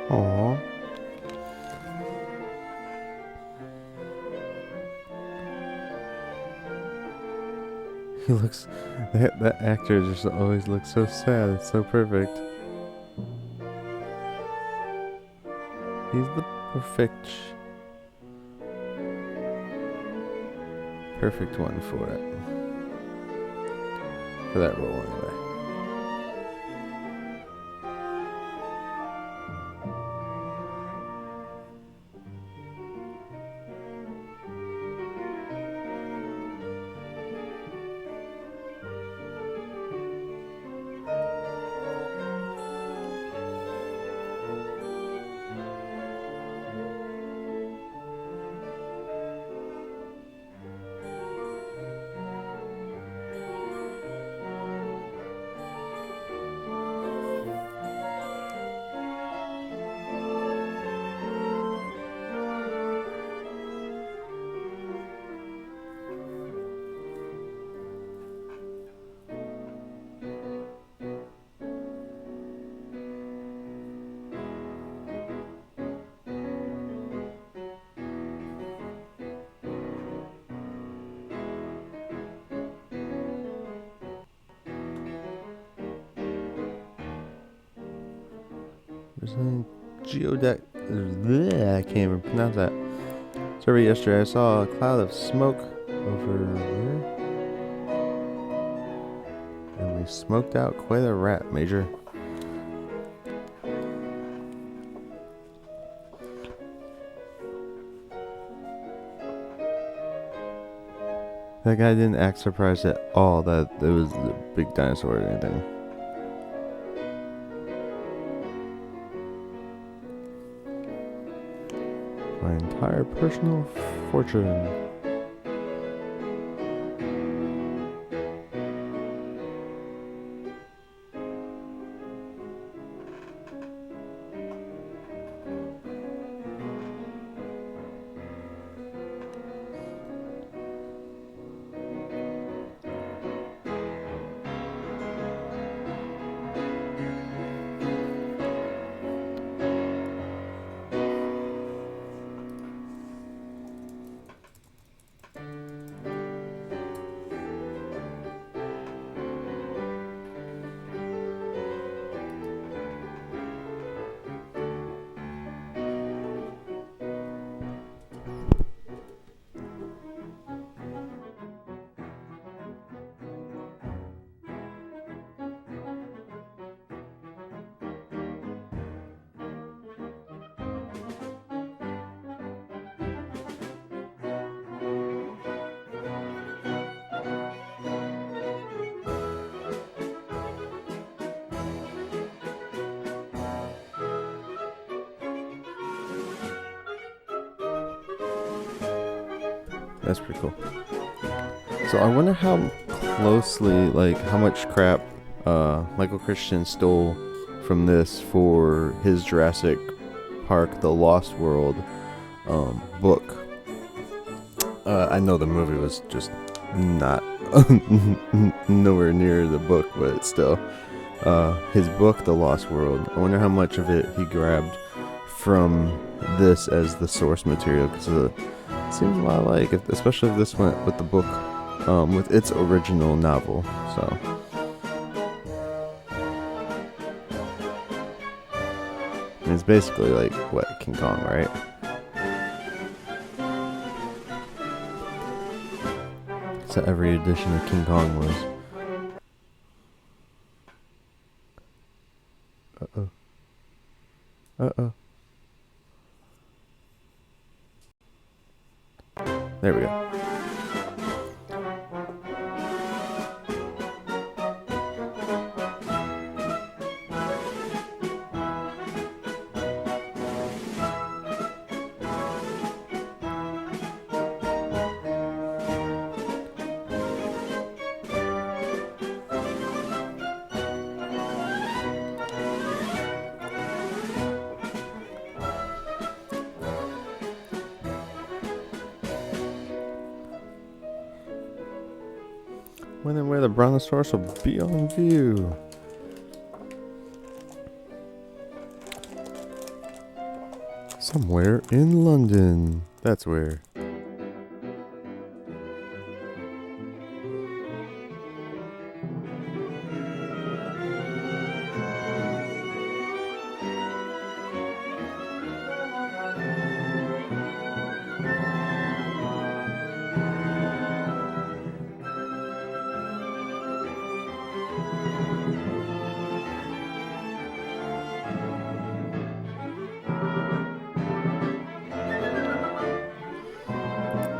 Aww. He looks... That actor just always looks so sad. It's so perfect. He's the perfect one for it. For that role, anyway. Geodeck. I can't even pronounce that. Survey yesterday. I saw a cloud of smoke over here, and we smoked out quite a rat, Major. That guy didn't act surprised at all that it was a big dinosaur or anything. My entire personal fortune. That's pretty cool. So I wonder how closely, like, how much crap Michael Crichton stole from this for his Jurassic Park: The Lost World book. I know the movie was just not nowhere near the book, but still, his book, The Lost World. I wonder how much of it he grabbed from this as the source material, because it seems a lot like, especially if this went with the book, with its original novel. So. And it's basically like what, King Kong, right? So every edition of King Kong was. Uh-oh. Uh-oh. There we go. When and where the brontosaurus will be on view. Somewhere in London. That's where.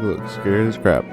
Look, scared as crap.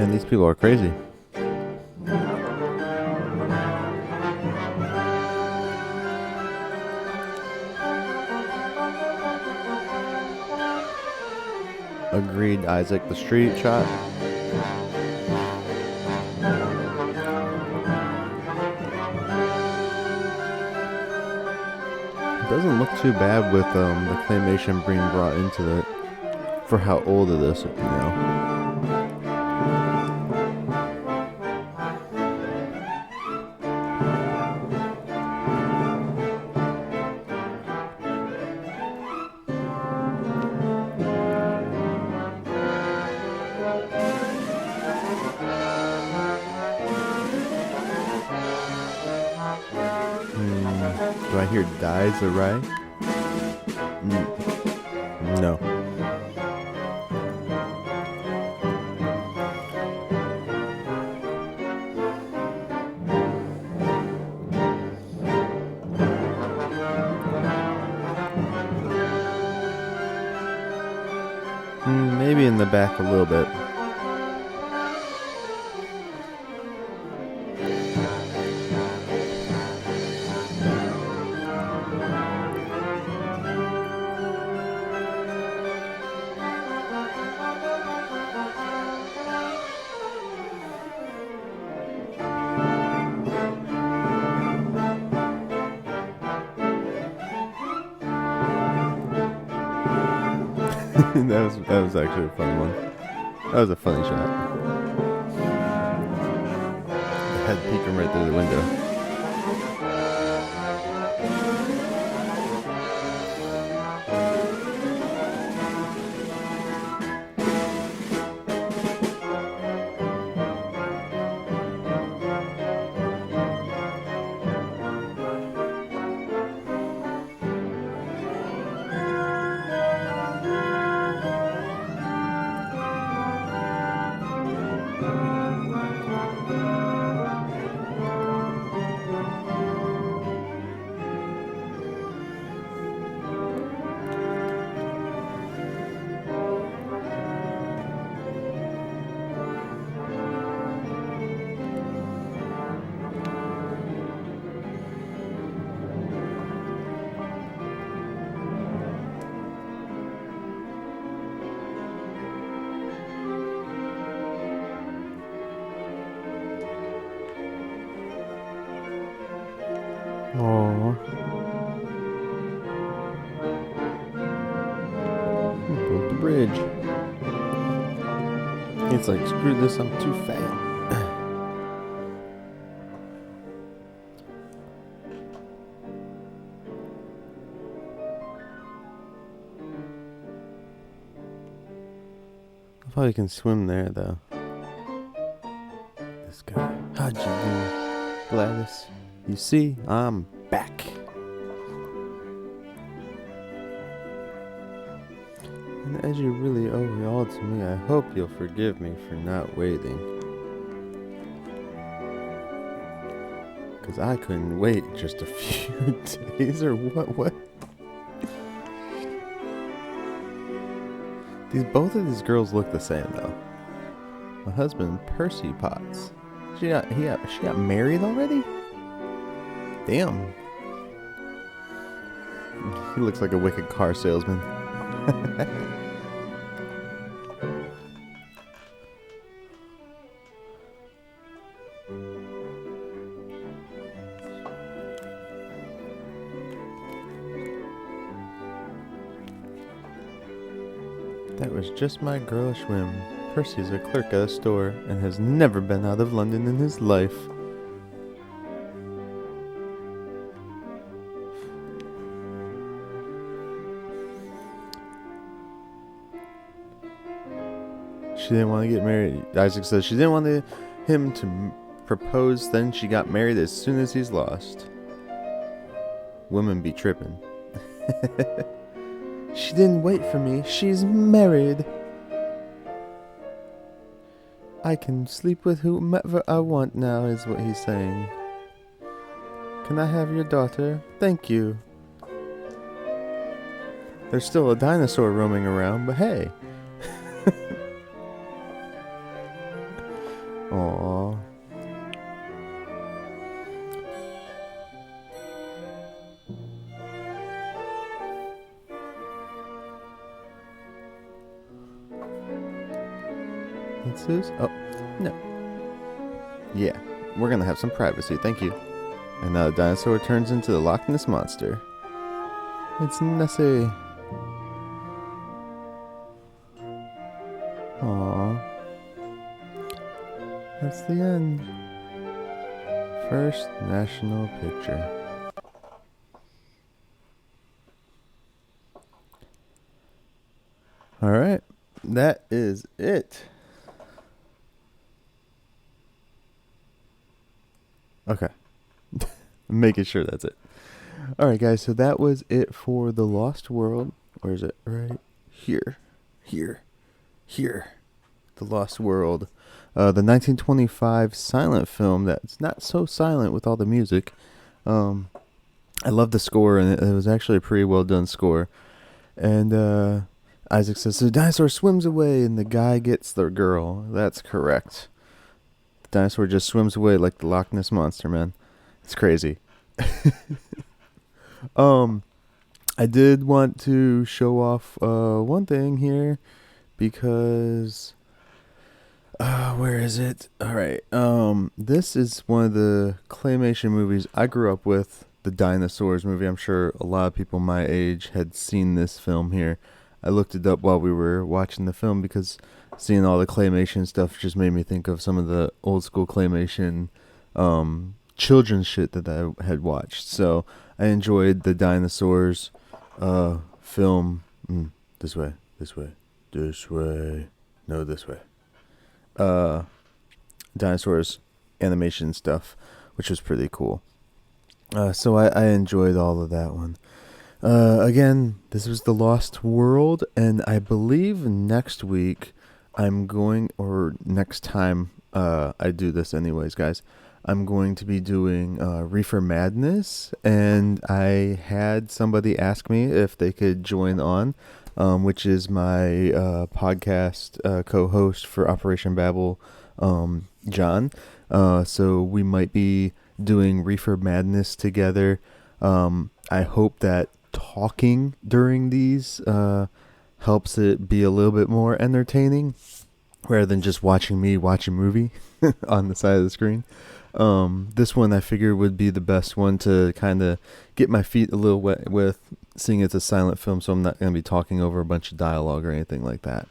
Man, these people are crazy. Agreed, Isaac. The street shot. It doesn't look too bad with the claymation being brought into it for how old it is, you know. Do I hear dies awry? No. Maybe in the back a little bit. that was actually a funny one. That was a funny shot. The head peeking right through the window. Aww. Broke the bridge. It's like, screw this, I'm too fat. I probably can swim there, though. This guy. How'd you do, Gladys? You see, I'm back. And as you really owe it all to me, I hope you'll forgive me for not waiting. 'Cause I couldn't wait just a few days or what? Both of these girls look the same though. My husband, Percy Potts. She got married already? Damn. He looks like a wicked car salesman. That was just my girlish whim. Percy's a clerk at a store and has never been out of London in his life. She didn't want to get married. Isaac says she didn't want him to propose, then she got married as soon as he's lost. Women be tripping. She didn't wait for me. She's married. I can sleep with whomever I want now, is what he's saying. Can I have your daughter? Thank you. There's still a dinosaur roaming around, but hey. silences. Oh, no. Yeah, we're gonna have some privacy, thank you. And now the dinosaur turns into the Loch Ness Monster. It's Nessie. Aww. That's the end. First national picture. Alright, that is it. Okay. Making sure that's it. Alright, guys, so that was it for The Lost World. Or is it right here? Here. The Lost World. The 1925 silent film that's not so silent with all the music. I love the score, and it was actually a pretty well done score. And Isaac says, so the dinosaur swims away and the guy gets the girl. That's correct. The dinosaur just swims away like the Loch Ness Monster, man. It's crazy. I did want to show off one thing here because where is it? Alright. This is one of the claymation movies I grew up with, the Dinosaurs movie. I'm sure a lot of people my age had seen this film here. I looked it up while we were watching the film because seeing all the claymation stuff just made me think of some of the old school claymation children's shit that I had watched. So I enjoyed the Dinosaurs film. This way. No, this way. Dinosaurs animation stuff, which was pretty cool. So I enjoyed all of that one. Again, this was The Lost World, and I believe next week I'm going, or next time I do this anyways, guys, I'm going to be doing Reefer Madness, and I had somebody ask me if they could join on, which is my podcast co-host for Operation Babel, John. So we might be doing Reefer Madness together. I hope that talking during these helps it be a little bit more entertaining rather than just watching me watch a movie on the side of the screen. This one I figured would be the best one to kind of get my feet a little wet with, seeing it's a silent film, so I'm not going to be talking over a bunch of dialogue or anything like that.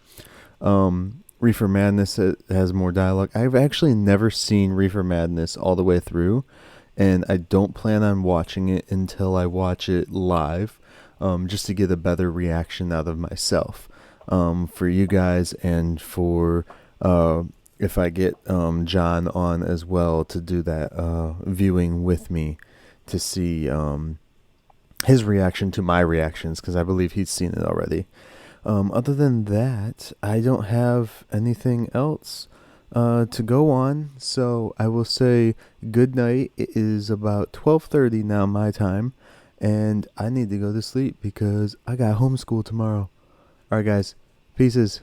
Reefer Madness has more dialogue. I've actually never seen Reefer Madness all the way through, and I don't plan on watching it until I watch it live, just to get a better reaction out of myself, for you guys, and for if I get John on as well to do that viewing with me to see his reaction to my reactions, because I believe he's seen it already. Other than that, I don't have anything else to go on, so I will say good night. It is about 12:30 now my time, and I need to go to sleep because I got homeschool tomorrow. Alright guys, pieces.